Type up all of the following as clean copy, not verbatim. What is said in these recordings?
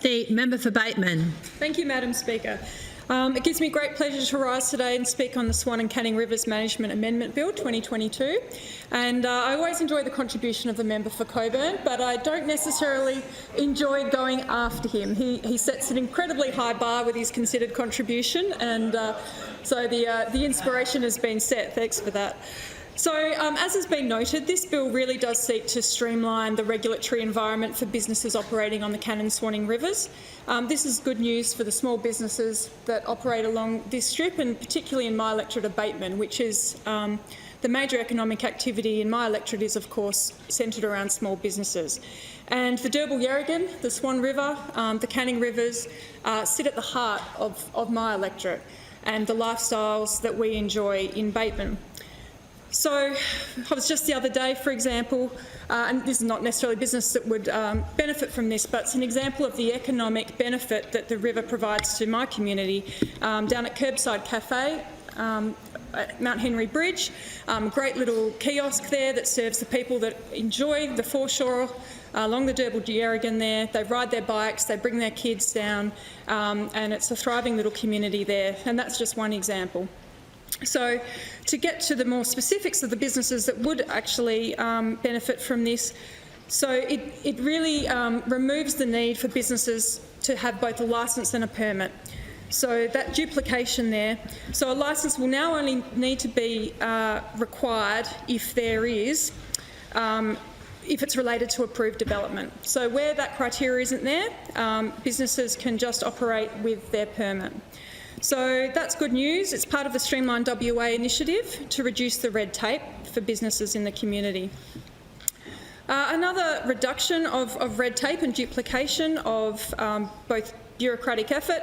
The member for Bateman. Thank you, Madam Speaker. It gives me great pleasure to rise today and speak on the Swan and Canning Rivers Management Amendment Bill 2022. And I always enjoy the contribution of the member for Cockburn, but I don't necessarily enjoy going after him. He sets an incredibly high bar with his considered contribution, and so the inspiration has been set. Thanks for that. So, as has been noted, this bill really does seek to streamline the regulatory environment for businesses operating on the Canning Swanning rivers. This is good news for the small businesses that operate along this strip, and particularly in my electorate of Bateman, which is the major economic activity in my electorate is, of course, centred around small businesses. And the Derbarl-Yerrigan, the Swan River, the Canning Rivers sit at the heart of my electorate and the lifestyles that we enjoy in Bateman. So I was just the other day, for example, and this is not necessarily business that would benefit from this, but it's an example of the economic benefit that the river provides to my community. Down at Curbside Cafe at Mount Henry Bridge, great little kiosk there that serves the people that enjoy the foreshore along the Derbarl-Yerrigan there. They ride their bikes, they bring their kids down, and it's a thriving little community there, and that's just one example. So to get to the more specifics of the businesses that would actually benefit from this, so it really removes the need for businesses to have both a licence and a permit. So that duplication there, so a licence will now only need to be required if there is, if it's related to approved development. So where that criteria isn't there, businesses can just operate with their permit. So that's good news. It's part of the Streamline WA initiative to reduce the red tape for businesses in the community. Another reduction of red tape and duplication of both bureaucratic effort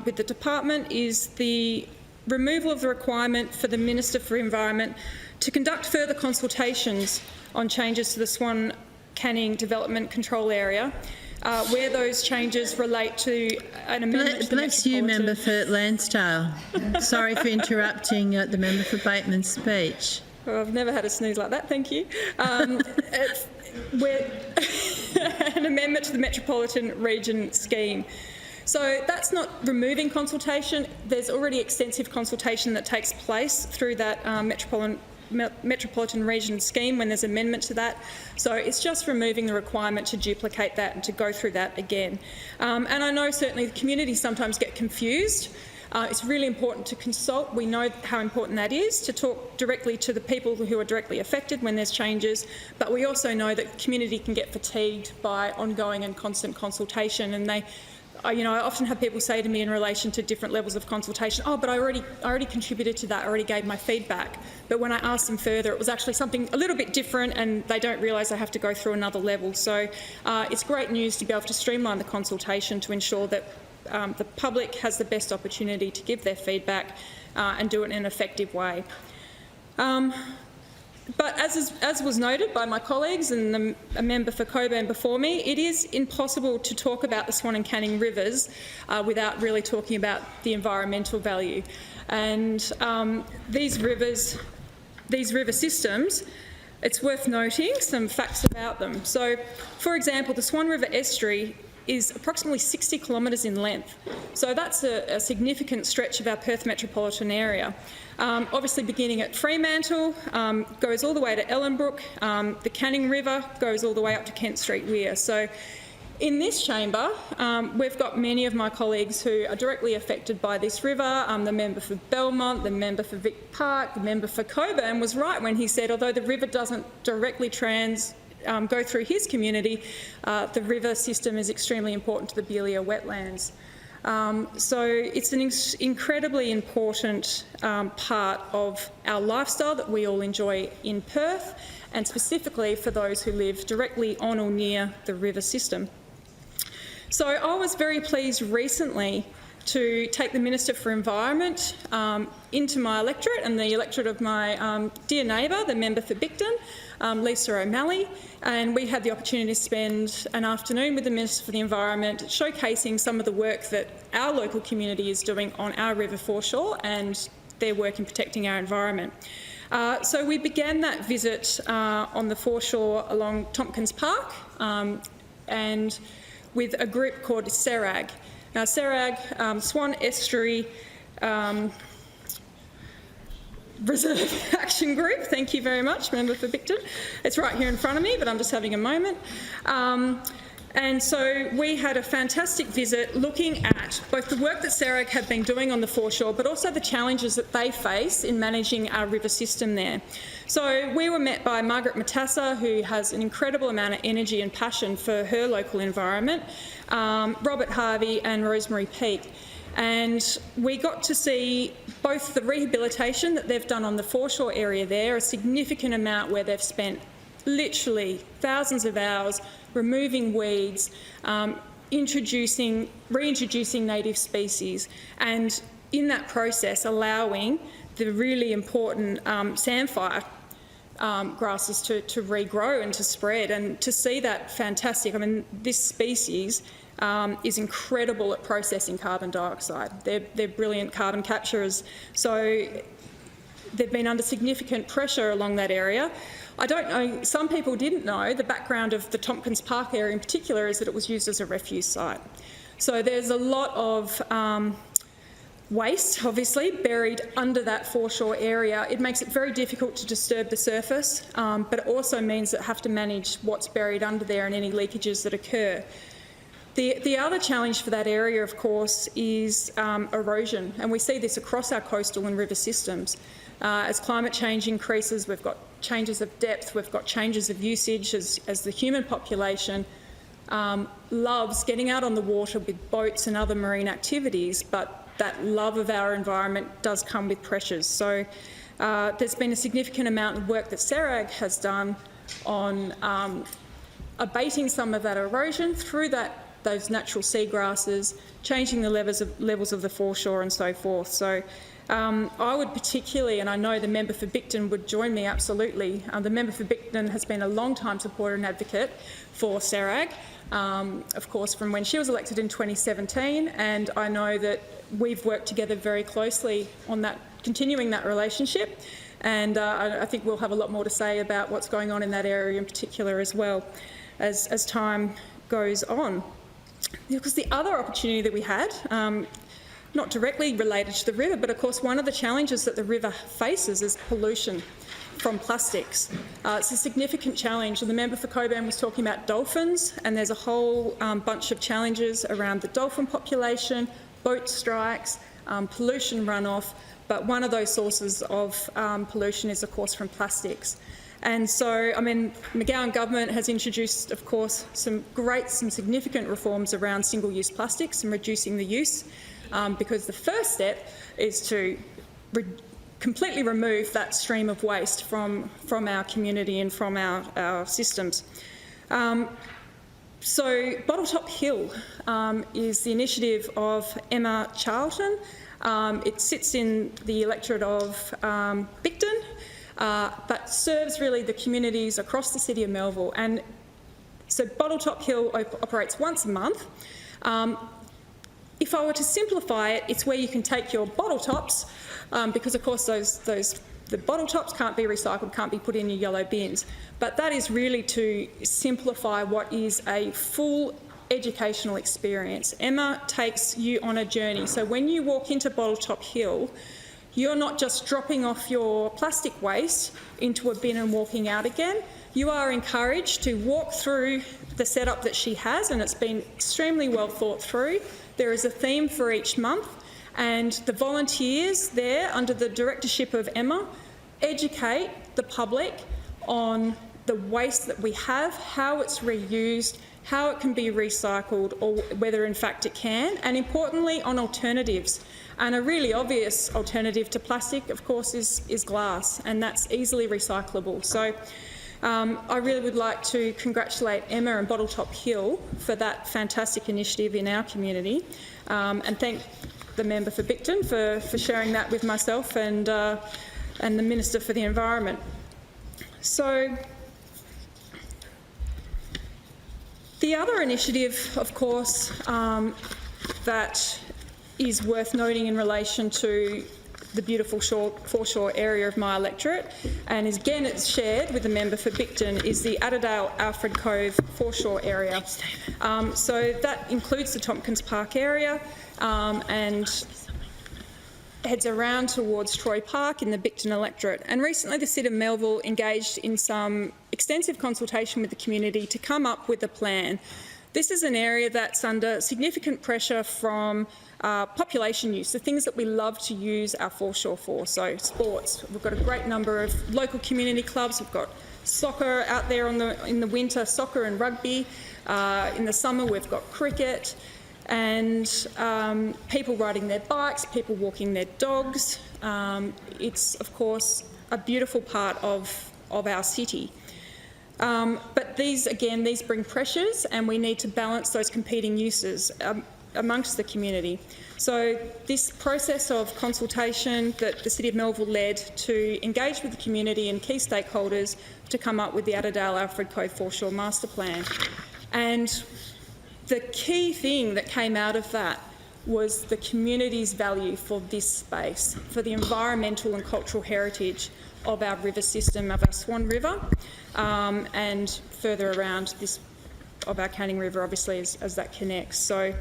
with the department is the removal of the requirement for the Minister for Environment to conduct further consultations on changes to the Swan Canning Development Control Area, where those changes relate to an amendment to the Bless you, member for Lansdale. Sorry for interrupting the member for Bateman's speech. Well, I've never had a sneeze like that, thank you. Where an amendment to the Metropolitan Region Scheme. So that's not removing consultation. There's already extensive consultation that takes place through that Metropolitan Region Scheme when there's amendment to that. So it's just removing the requirement to duplicate that and to go through that again. And I know certainly the community sometimes get confused. It's really important to consult. We know how important that is, to talk directly to the people who are directly affected when there's changes, but we also know that the community can get fatigued by ongoing and constant consultation, and I often have people say to me in relation to different levels of consultation, oh, but I already contributed to that, I already gave my feedback. But when I asked them further, it was actually something a little bit different, and they don't realise they have to go through another level. So it's great news to be able to streamline the consultation to ensure that the public has the best opportunity to give their feedback and do it in an effective way. But as was noted by my colleagues and a member for Cockburn before me, it is impossible to talk about the Swan and Canning rivers without really talking about the environmental value. And these river systems, it's worth noting some facts about them. So, for example, the Swan River estuary is approximately 60 kilometres in length. So that's a significant stretch of our Perth metropolitan area. Obviously beginning at Fremantle, goes all the way to Ellenbrook. The Canning River goes all the way up to Kent Street Weir. So in this chamber, we've got many of my colleagues who are directly affected by this river. The member for Belmont, the member for Vic Park, the member for Cockburn was right when he said, although the river doesn't directly go through his community, the river system is extremely important to the Belia wetlands. So it's an incredibly important part of our lifestyle that we all enjoy in Perth, and specifically for those who live directly on or near the river system. So I was very pleased recently to take the Minister for Environment into my electorate and the electorate of my dear neighbour, the member for Bicton, Lisa O'Malley, and we had the opportunity to spend an afternoon with the Minister for the Environment showcasing some of the work that our local community is doing on our river foreshore and their work in protecting our environment. So we began that visit on the foreshore along Tompkins Park, and with a group called SERAG. Now, SERAG, Swan Estuary Reserve Action Group. Thank you very much, Member for Bicton. It's right here in front of me, but I'm just having a moment. And so we had a fantastic visit looking at both the work that SERAG have been doing on the foreshore, but also the challenges that they face in managing our river system there. So we were met by Margaret Matassa, who has an incredible amount of energy and passion for her local environment, Robert Harvey and Rosemary Peake. And we got to see both the rehabilitation that they've done on the foreshore area there, a significant amount where they've spent literally thousands of hours removing weeds, reintroducing native species, and in that process allowing the really important samphire grasses to regrow and to spread, and to see that fantastic. I mean, this species is incredible at processing carbon dioxide. They're brilliant carbon capturers. So they've been under significant pressure along that area. I don't know, some people didn't know the background of the Tompkins Park area in particular is that it was used as a refuse site. So there's a lot of waste, obviously, buried under that foreshore area. It makes it very difficult to disturb the surface, but it also means that have to manage what's buried under there and any leakages that occur. The other challenge for that area, of course, is erosion, and we see this across our coastal and river systems. As climate change increases, we've got changes of depth, we've got changes of usage as the human population loves getting out on the water with boats and other marine activities, but that love of our environment does come with pressures. So there's been a significant amount of work that SERAG has done on abating some of that erosion through those natural seagrasses, changing the levels of the foreshore and so forth. So I would particularly, and I know the member for Bicton would join me absolutely, the member for Bicton has been a long-time supporter and advocate for SERAG, of course from when she was elected in 2017, and I know that we've worked together very closely on that, continuing that relationship, and I think we'll have a lot more to say about what's going on in that area in particular as well as time goes on. Because the other opportunity that we had, not directly related to the river, but of course one of the challenges that the river faces is pollution from plastics. It's a significant challenge, and the member for Cockburn was talking about dolphins, and there's a whole bunch of challenges around the dolphin population, boat strikes, pollution runoff, but one of those sources of pollution is of course from plastics. And so, I mean, McGowan government has introduced, of course, some significant reforms around single-use plastics and reducing the use, because the first step is to completely remove that stream of waste from our community and from our systems. So Bottletop Hill is the initiative of Emma Charlton. It sits in the electorate of Bicton, but serves really the communities across the city of Melville. And so Bottletop Hill operates once a month. If I were to simplify it, it's where you can take your bottle tops, because of course the bottle tops can't be recycled, can't be put in your yellow bins. But that is really to simplify what is a full educational experience. Emma takes you on a journey. So when you walk into Bottletop Hill, you're not just dropping off your plastic waste into a bin and walking out again. You are encouraged to walk through the setup that she has, and it's been extremely well thought through. There is a theme for each month, and the volunteers there, under the directorship of Emma, educate the public on the waste that we have, how it's reused, how it can be recycled, or whether in fact it can, and importantly on alternatives. And a really obvious alternative to plastic, of course, is glass, and that's easily recyclable. So I really would like to congratulate Emma and Bottletop Hill for that fantastic initiative in our community, and thank the member for Bicton for sharing that with myself and the Minister for the Environment. So the other initiative, of course, that is worth noting in relation to the beautiful foreshore area of my electorate, and again it's shared with the member for Bicton, is the Adderdale Alfred Cove foreshore area. So that includes the Tompkins Park area and heads around towards Troy Park in the Bicton electorate. And recently the City of Melville engaged in some extensive consultation with the community to come up with a plan. This is an area that's under significant pressure from population use, the things that we love to use our foreshore for. So sports, we've got a great number of local community clubs. We've got soccer out there in the winter, soccer and rugby. In the summer we've got cricket, and people riding their bikes, people walking their dogs. It's of course a beautiful part of our city. But these bring pressures, and we need to balance those competing uses amongst the community. So this process of consultation that the City of Melville led to engage with the community and key stakeholders to come up with the Adderdale Alfred Cove Foreshore Master Plan. And the key thing that came out of that was the community's value for this space, for the environmental and cultural heritage of our river system, of our Swan River, and further around this of our Canning River, obviously, as that connects. So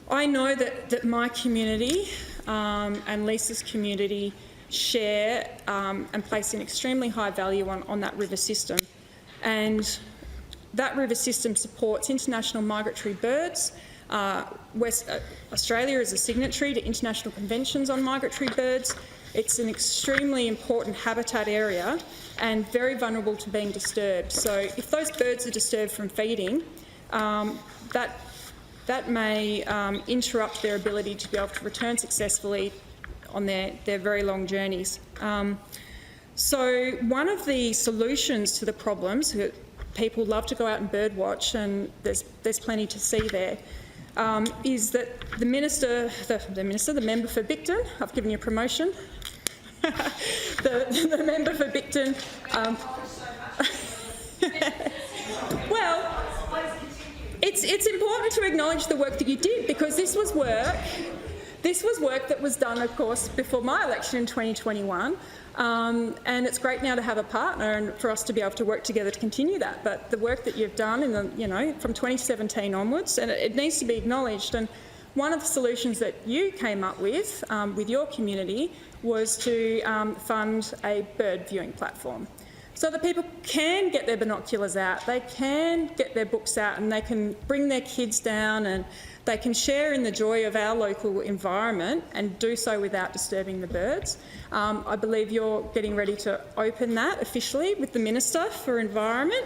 I know that my community and Lisa's community share and place an extremely high value on that river system. And that river system supports international migratory birds. Australia is a signatory to international conventions on migratory birds. It's an extremely important habitat area and very vulnerable to being disturbed. So if those birds are disturbed from feeding, that may interrupt their ability to be able to return successfully on their very long journeys. So one of the solutions to the problems, people love to go out and bird watch, and there's plenty to see there, is that the member for Bicton, I've given you a promotion, the member for Bicton, well, it's important to acknowledge the work that you did, because this was work that was done, of course, before my election in 2021. And it's great now to have a partner and for us to be able to work together to continue that. But the work that you've done from 2017 onwards, and it needs to be acknowledged. And one of the solutions that you came up with your community was to fund a bird viewing platform, so that people can get their binoculars out, they can get their books out, and they can bring their kids down, and they can share in the joy of our local environment and do so without disturbing the birds. I believe you're getting ready to open that officially with the Minister for Environment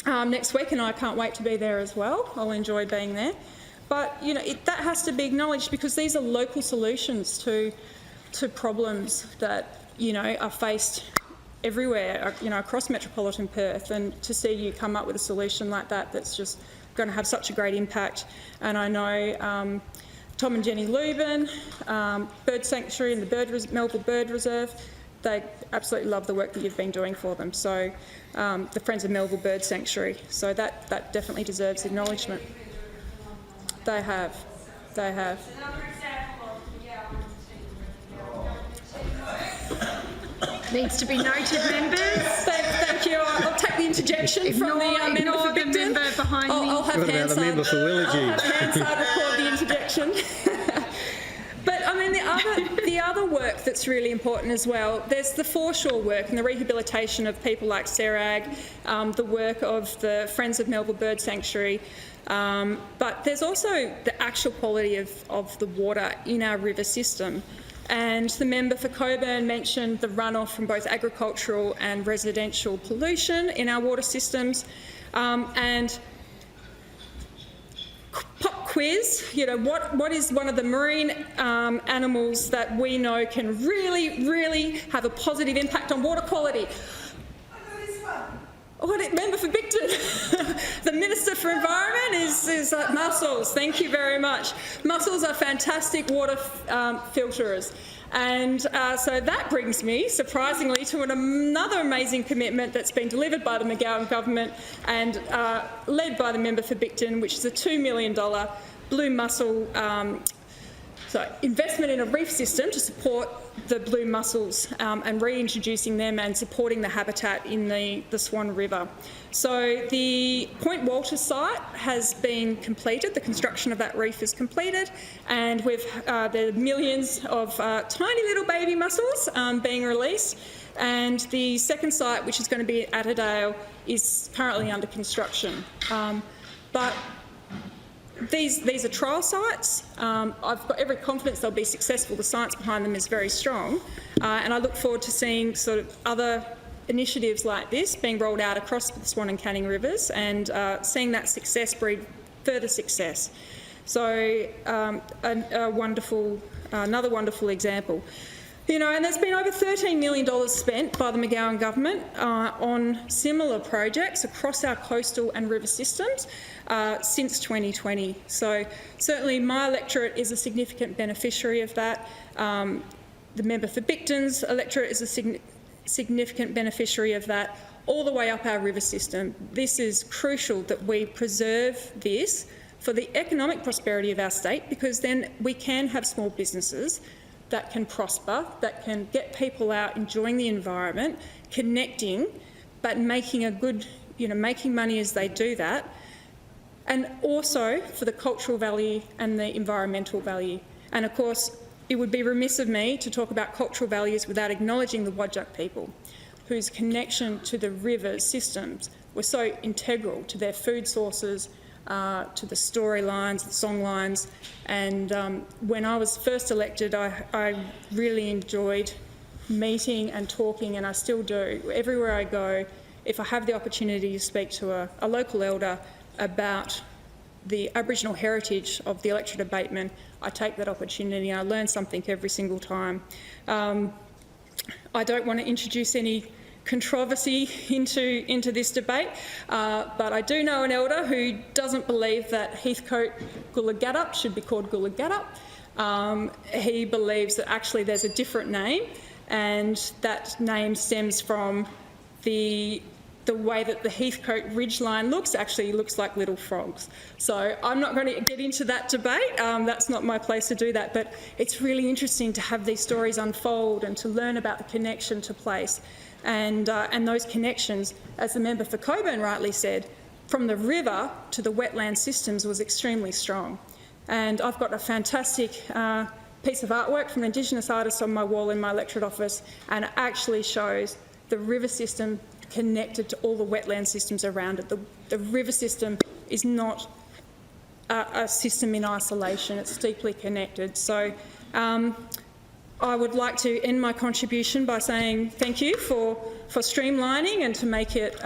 next week, and I can't wait to be there as well. I'll enjoy being there. But that has to be acknowledged, because these are local solutions to problems that are faced everywhere, across metropolitan Perth, and to see you come up with a solution like that that's just going to have such a great impact. And I know Tom and Jenny Lubin, Bird Sanctuary and the Melville Bird Reserve, they absolutely love the work that you've been doing for them. So the Friends of Melville Bird Sanctuary, so that definitely deserves acknowledgement. They have. Needs to be noted, members. Thank you. I'll take the interjection from the member for Bicton. I'll have Hansard record the interjection. But I mean, the other work that's really important as well, there's the foreshore work and the rehabilitation of people like Serag, the work of the Friends of Melville Bird Sanctuary, but there's also the actual quality of the water in our river system. And the member for Coburn mentioned the runoff from both agricultural and residential pollution in our water systems. And pop quiz, what is one of the marine animals that we know can really, really have a positive impact on water quality? Member for Bicton. The Minister for Environment is mussels. Thank you very much. Mussels are fantastic water filterers. And so that brings me, surprisingly, to another amazing commitment that's been delivered by the McGowan government and led by the member for Bicton, which is a $2 million blue mussel So investment in a reef system to support the blue mussels and reintroducing them and supporting the habitat in the Swan River. So the Point Walter site has been completed. The construction of that reef is completed, and there are millions of tiny little baby mussels being released. And the second site, which is going to be at Attadale, is currently under construction. But these are trial sites. I've got every confidence they'll be successful. The science behind them is very strong, and I look forward to seeing sort of other initiatives like this being rolled out across the Swan and Canning rivers, and seeing that success breed further success. So another wonderful example. You know, and there's been over $13 million spent by the McGowan government on similar projects across our coastal and river systems since 2020. So certainly my electorate is a significant beneficiary of that. The member for Giddens electorate is a significant beneficiary of that, all the way up our river system. This is crucial that we preserve this for the economic prosperity of our state, because then we can have small businesses that can prosper, that can get people out enjoying the environment, connecting, but making a good, making money as they do that, and also for the cultural value and the environmental value. And of course, it would be remiss of me to talk about cultural values without acknowledging the Wadjuk people, whose connection to the river systems were so integral to their food sources, to the storylines, the songlines. And when I was first elected, I really enjoyed meeting and talking, and I still do. Everywhere I go, if I have the opportunity to speak to a local elder about the Aboriginal heritage of the electorate of Bateman, I take that opportunity and I learn something every single time. I don't want to introduce any controversy into this debate, but I do know an elder who doesn't believe that Heathcote Gulagadup should be called Gulagadup. He believes that actually there's a different name, and that name stems from the way that the Heathcote ridgeline actually looks like little frogs. So I'm not going to get into that debate. That's not my place to do that, but it's really interesting to have these stories unfold and to learn about the connection to place. And those connections, as the member for Cockburn rightly said, from the river to the wetland systems was extremely strong. And I've got a fantastic piece of artwork from an Indigenous artist on my wall in my electorate office, and it actually shows the river system connected to all the wetland systems around it. The river system is not a system in isolation, it's deeply connected. So I would like to end my contribution by saying thank you for streamlining and to make it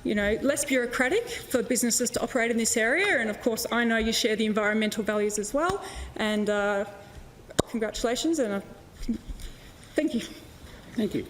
less bureaucratic for businesses to operate in this area. And of course, I know you share the environmental values as well. And congratulations, and thank you. Thank you.